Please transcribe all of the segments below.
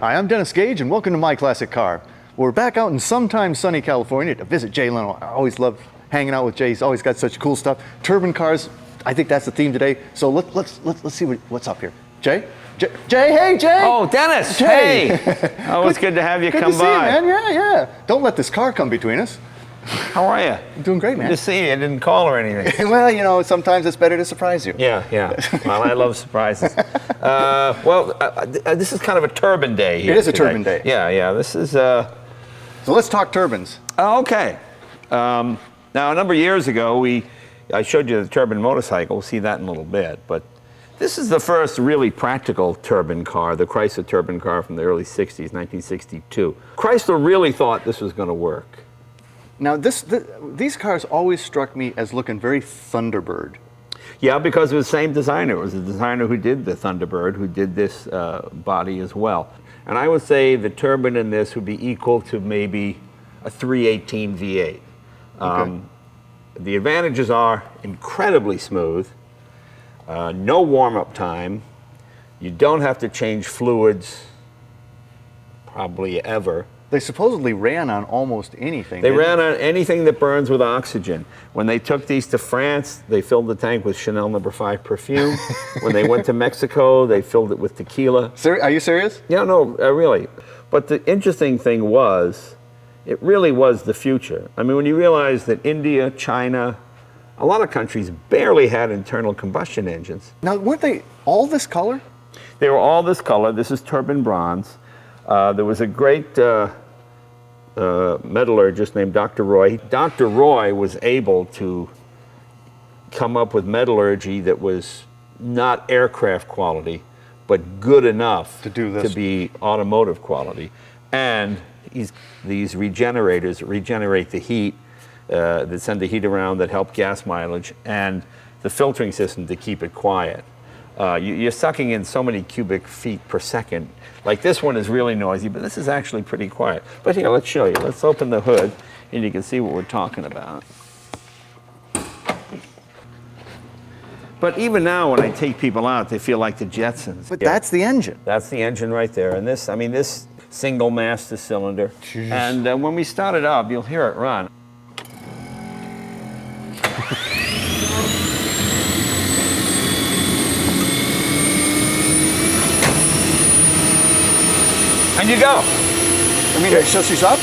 Hi, I'm Dennis Gage, and welcome to My Classic Car. We're back out in sometime sunny California to visit Jay Leno. I always love hanging out with Jay. He's always got such cool stuff. Turbine cars, I think that's the theme today. So let's see what's up here. Jay, hey Jay! Oh, Dennis, Jay. Hey! Always good to have you good come to by. See you, man. Yeah. Don't let this car come between us. How are you? I'm doing great, man. Good to see you. I didn't call or anything. Well, you know, sometimes it's better to surprise you. Yeah. Well, I love surprises. This is kind of a turbine day here. It is a today. turbine day. Yeah. This is. So let's talk turbines. Okay. Now, a number of years ago, I showed you the turbine motorcycle. We'll see that in a little bit. But this is the first really practical turbine car, the Chrysler Turbine car from the early 60s, 1962. Chrysler really thought this was going to work. Now, these cars always struck me as looking very Thunderbird. Yeah, because it was the same designer. It was the designer who did the Thunderbird, who did this body as well. And I would say the turbine in this would be equal to maybe a 318 V8. Okay. The advantages are incredibly smooth, no warm-up time, you don't have to change fluids probably ever. They supposedly ran on almost anything. They ran on anything that burns with oxygen. When they took these to France, they filled the tank with Chanel No. 5 perfume. When they went to Mexico, they filled it with tequila. Are you serious? Yeah, no, really. But the interesting thing was, it really was the future. I mean, when you realize that India, China, a lot of countries barely had internal combustion engines. Now, weren't they all this color? They were all this color. This is turbine bronze. There was a great metallurgist named Dr. Roy. Dr. Roy was able to come up with metallurgy that was not aircraft quality, but good enough to do this, to be automotive quality. And these regenerators regenerate the heat, that send the heat around, that help gas mileage, and the filtering system to keep it quiet. You're sucking in so many cubic feet per second. Like this one is really noisy, but this is actually pretty quiet. But here, let's show you. Let's open the hood, and you can see what we're talking about. But even now, when I take people out, they feel like the Jetsons. But that's the engine. That's the engine right there. And this, I mean, this single master cylinder. Jeez. And when we start it up, you'll hear it run. And you go. I mean, it shuts you up?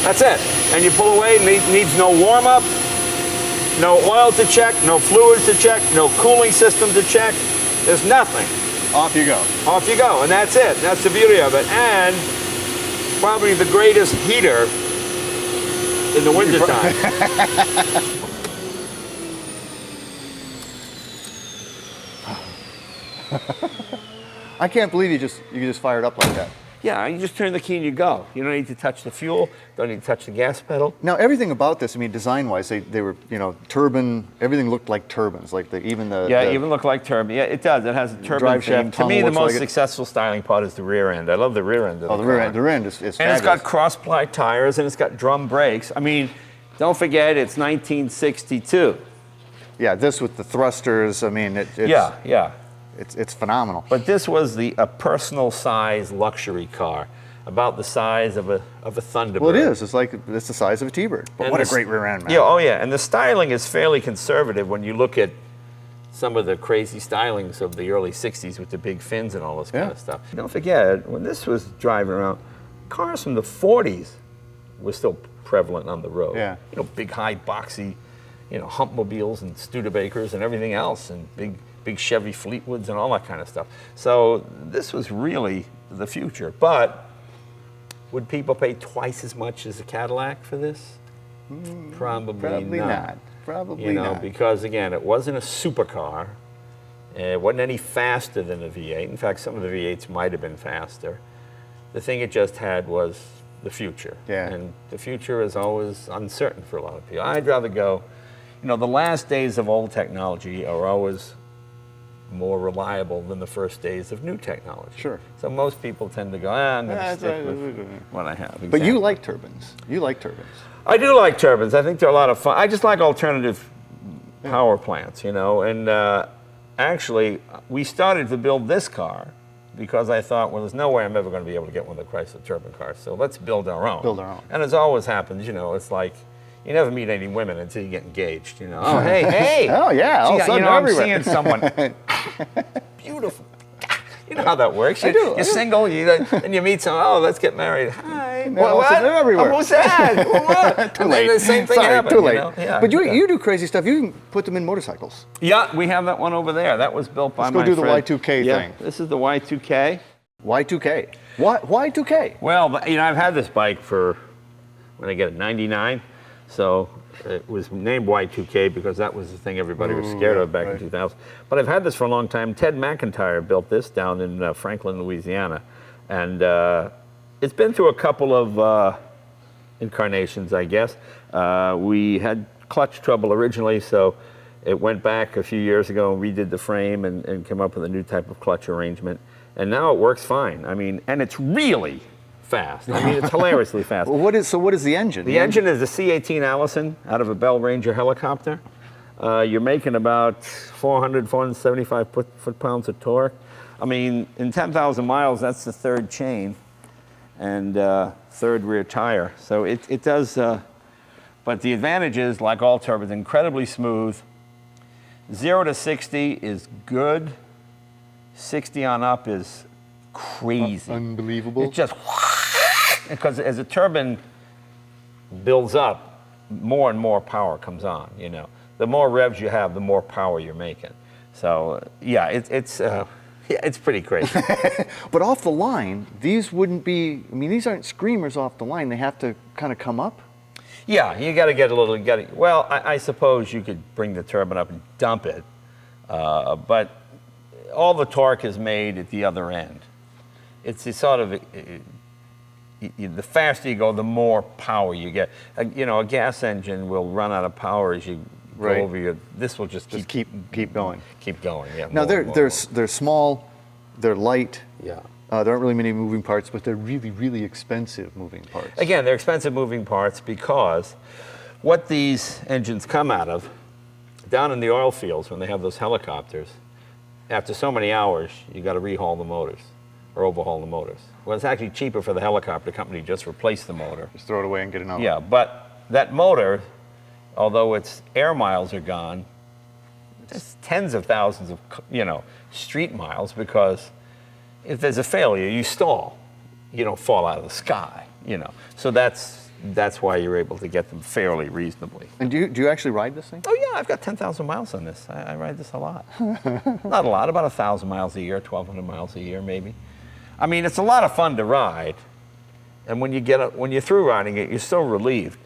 That's it. And you pull away, needs no warm-up, no oil to check, no fluids to check, no cooling system to check. There's nothing. Off you go. Off you go, and that's it. That's the beauty of it. And probably the greatest heater in the wintertime. I can't believe you just fired up like that. Yeah, you just turn the key and you go. You don't need to touch the fuel, don't need to touch the gas pedal. Now, everything about this, I mean, design-wise, they were, you know, turbine, everything looked like turbines, like even look like turbine. Yeah, it does. It has a turbine drive theme. shaft To me, the tunnel, most successful styling part is the rear end. I love the rear end of the car. the rear end is And fabulous. it's got cross-ply tires, and it's got drum brakes. I mean, don't forget, it's 1962. Yeah, this with the thrusters, I mean, Yeah. It's phenomenal. But this was a personal size luxury car, about the size of a Thunderbird. Well, it is. It's the size of a T-Bird. But what a great rear end, man. Yeah, oh yeah. And the styling is fairly conservative when you look at some of the crazy stylings of the early 60s with the big fins and all this kind of stuff. Don't forget, when this was driving around, cars from the 40s were still prevalent on the road. Yeah. You know, big, high, boxy, you know, Humpmobiles and Studebakers and everything else, and big Chevy Fleetwoods and all that kind of stuff. So this was really the future. But would people pay twice as much as a Cadillac for this? Probably not. Probably you know, not. Because again, it wasn't a supercar. It wasn't any faster than a V8. In fact, some of the V8s might have been faster. The thing it just had was the future. Yeah. And the future is always uncertain for a lot of people. I'd rather go, you know, the last days of old technology are always more reliable than the first days of new technology. Sure. So most people tend to go, I'm going to stick with what I have. Exactly. But you like turbines. You like turbines. I do like turbines. I think they're a lot of fun. I just like alternative power plants, you know. And actually, we started to build this car because I thought, well, there's no way I'm ever going to be able to get one of the Chrysler Turbine cars, so let's build our own. Build our own. And as always happens, you know, it's like, you never meet any women until you get engaged, you know. Oh, hey, hey. Oh, yeah, all of a sudden you know, everywhere. I'm seeing someone beautiful. You know how that works. I do. You're single, and you meet someone, oh, let's get married. Hi. Well, what? They're everywhere. Oh, who's that? What? Too late. The same thing Sorry, happened, too late. You know? Yeah, but you do crazy stuff. You can put them in motorcycles. Yeah, we have that one over there. That was built by Let's my go do the friend. Y2K Yeah, thing. this is the Y2K. Y2K. Y2K? Well, you know, I've had this bike for, when I get it, 99. So it was named Y2K because that was the thing everybody was scared of back in 2000. But I've had this for a long time. Ted McIntyre built this down in Franklin, Louisiana. And it's been through a couple of incarnations, I guess. We had clutch trouble originally, so it went back a few years ago and redid the frame and came up with a new type of clutch arrangement. And now it works fine. I mean, and it's really fast. I mean, it's hilariously fast. Well, what is the engine? The engine is a C-18 Allison out of a Bell Ranger helicopter. You're making about 400, 475 foot-pounds of torque. I mean, in 10,000 miles, that's the third chain and third rear tire. So it does, but the advantage is, like all turbines, incredibly smooth. 0 to 60 is good. 60 on up is crazy. Unbelievable. It's just, because as a turbine builds up, more and more power comes on, you know. The more revs you have, the more power you're making. So, yeah, it's pretty crazy. But off the line, these wouldn't be, I mean, these aren't screamers off the line. They have to kind of come up. Yeah, you got to get a little, well, I suppose you could bring the turbine up and dump it, but all the torque is made at the other end. It's sort of, the faster you go, the more power you get. You know, a gas engine will run out of power as you go over your, this will just keep going. Keep going, yeah. Now they're small, they're light. Yeah. There aren't really many moving parts, but they're really, really expensive moving parts. Again, they're expensive moving parts because what these engines come out of, down in the oil fields when they have those helicopters, after so many hours, you got to rehaul the motors or overhaul the motors. Well, it's actually cheaper for the helicopter company to just replace the motor. Just throw it away and get another. Yeah, but that motor, although its air miles are gone, there's tens of thousands of, you know, street miles, because if there's a failure, you stall. You don't fall out of the sky, you know. So that's why you're able to get them fairly reasonably. And do you actually ride this thing? Oh yeah, I've got 10,000 miles on this. I ride this a lot. Not a lot, about 1,000 miles a year, 1,200 miles a year maybe. I mean, it's a lot of fun to ride. And when you're through riding it, you're so relieved.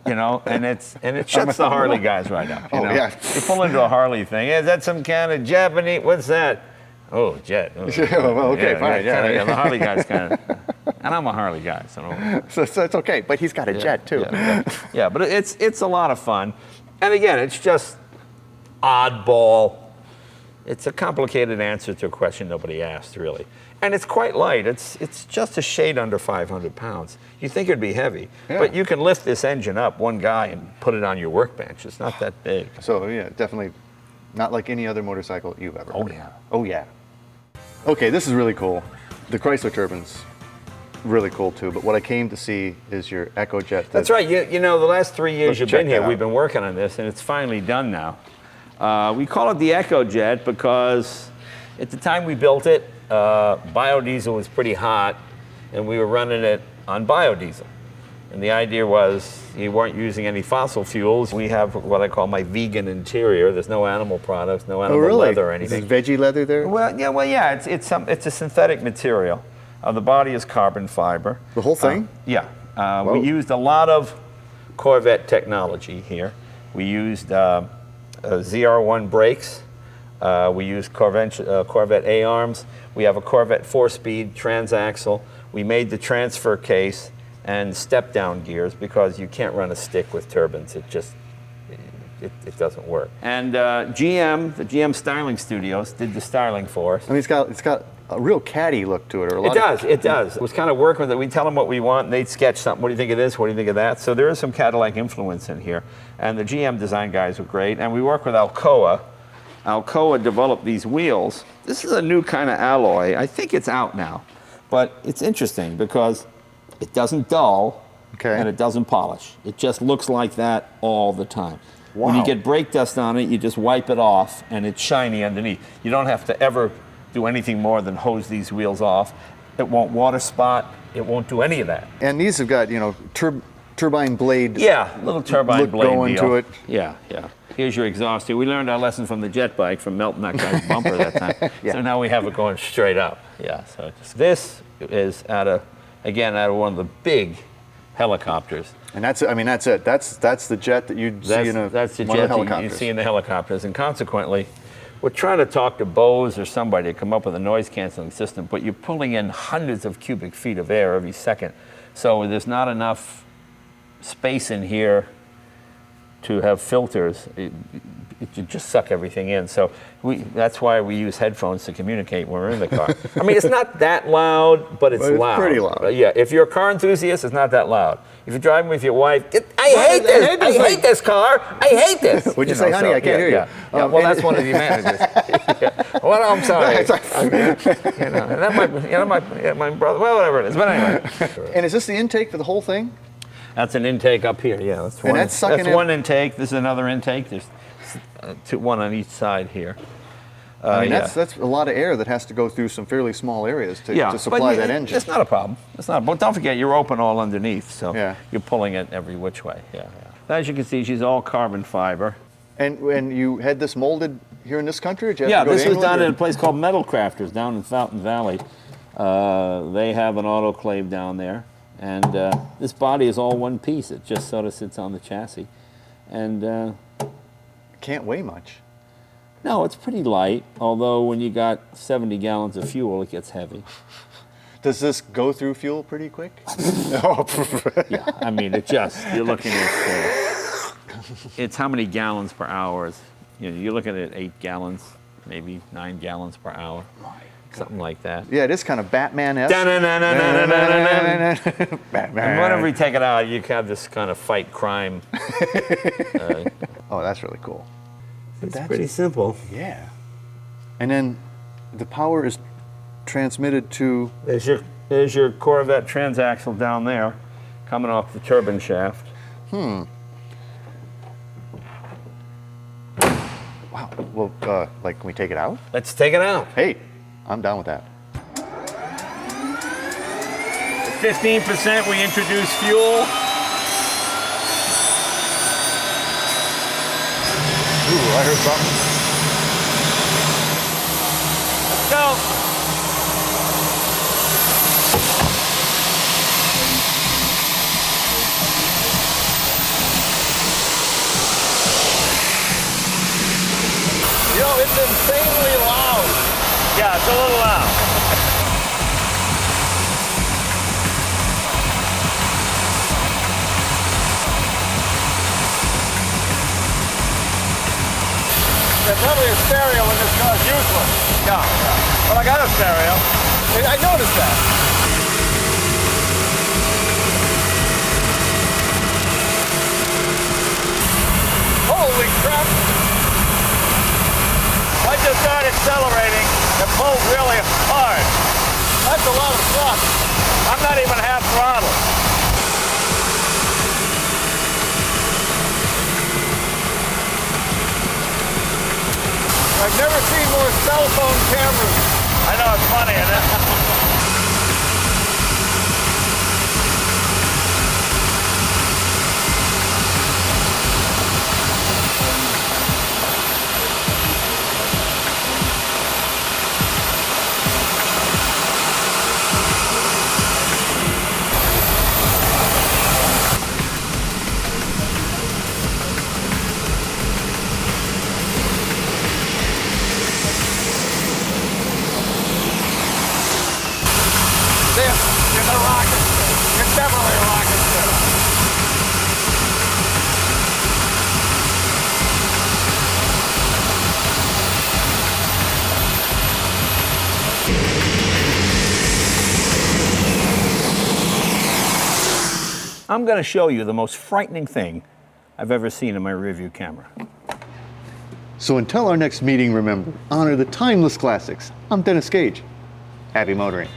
You know, and it shuts the Harley guys right up. You know? Yeah. You pull into a Harley thing. Is that some kind of Japanese? What's that? Oh, jet. Oh, well, okay, fine. Yeah, the Harley guy's kind of, and I'm a Harley guy, so. So it's okay, but he's got a jet too. Yeah, but it's a lot of fun, and again, it's just oddball. It's a complicated answer to a question nobody asked, really. And it's quite light. It's just a shade under 500 pounds. You think it'd be heavy, but you can lift this engine up, one guy, and put it on your workbench. It's not that big. So yeah, definitely not like any other motorcycle you've ever. Oh yeah. Oh yeah. Okay, this is really cool. The Chrysler Turbine's really cool too, but what I came to see is your EcoJet. That's right. You know, the last 3 years you've been check that here, out. we've been working on this, and it's finally done now. We call it the EcoJet because at the time we built it, biodiesel was pretty hot, and we were running it on biodiesel. And the idea was you weren't using any fossil fuels. We have what I call my vegan interior. There's no animal products, no animal leather or anything. Is veggie leather there? Well, yeah. It's a synthetic material. The body is carbon fiber. The whole thing? Yeah. We used a lot of Corvette technology here. We used ZR1 brakes. We used Corvette A-arms. We have a Corvette 4-speed transaxle. We made the transfer case and step-down gears because you can't run a stick with turbines. It just, it doesn't work. And the GM Styling Studios did the styling for us. I mean, it's got a real caddy look to it. Or a lot It does. It was kind of working with it. We tell them what we want, and they'd sketch something. What do you think of this? What do you think of that? So there is some Cadillac influence in here. And the GM design guys were great. And we work with Alcoa Alcoa developed these wheels. This is a new kind of alloy. I think it's out now. But it's interesting because it doesn't dull and it doesn't polish. It just looks like that all the time. Wow. When you get brake dust on it, you just wipe it off and it's shiny underneath. You don't have to ever do anything more than hose these wheels off. It won't water spot. It won't do any of that. And these have got, you know, turbine blade. Yeah, little turbine blade going deal. to it. Yeah, yeah. Here's your exhaust here. We learned our lesson from the jet bike from melting that guy's bumper that time. Yeah. So now we have it going straight up. Yeah. So this is out of one of the big helicopters. And that's it. I mean, that's it. That's the jet that you'd see in that's the one jet of the helicopters. you see in the helicopters, and consequently, we're trying to talk to Bose or somebody to come up with a noise canceling system, but you're pulling in hundreds of cubic feet of air every second, so there's not enough space in here to have filters. It just suck everything in. So that's why we use headphones to communicate when we're in the car. I mean, it's not that loud, but it's loud. Pretty loud. Yeah, if you're a car enthusiast, it's not that loud. If you're driving with your wife, I hate this car. I hate this. Would you say, honey, I can't hear you? Yeah, well, that's one of the advantages. Well, I'm sorry. And that might, my brother, well, whatever it is. But anyway. And is this the intake for the whole thing? That's an intake up here, yeah. That's one, and that's sucking that's one intake. This is another intake. There's one on each side here. I mean, that's a lot of air that has to go through some fairly small areas to supply that engine. It's not a problem. But don't forget, you're open all underneath, so you're pulling it every which way. Yeah. As you can see, she's all carbon fiber. And you had this molded here in this country? Or did you yeah, have to go this to was England, done at a place called Metal Crafters down in Fountain Valley. They have an autoclave down there. And this body is all one piece. It just sort of sits on the chassis. And can't weigh much. No, it's pretty light, although when you got 70 gallons of fuel, it gets heavy. Does this go through fuel pretty quick? Yeah, I mean, you're looking at, it's how many gallons per hour. You're looking at 8 gallons, maybe 9 gallons per hour. Something like that. Yeah, it is kind of Batman-esque. Batman. And whenever you take it out, you have this kind of fight crime. Oh, that's really cool. It's pretty simple. Yeah. And then the power is transmitted to... There's your Corvette transaxle down there, coming off the turbine shaft. Wow. Well, can we take it out? Let's take it out. Hey. I'm down with that. 15% we introduce fuel. Ooh, I heard something. Let's go. It's insanely loud. Yeah, it's a little loud. There's probably a stereo in this car is useless. Yeah. But I got a stereo. I noticed that. Holy crap. I just started accelerating and pulled really hard. That's a lot of thrust. I'm not even half throttle. I've never seen more cell phone cameras. I know, it's funny, isn't it? I'm going to show you the most frightening thing I've ever seen in my rearview camera. So until our next meeting, remember, honor the timeless classics. I'm Dennis Gage. Happy motoring.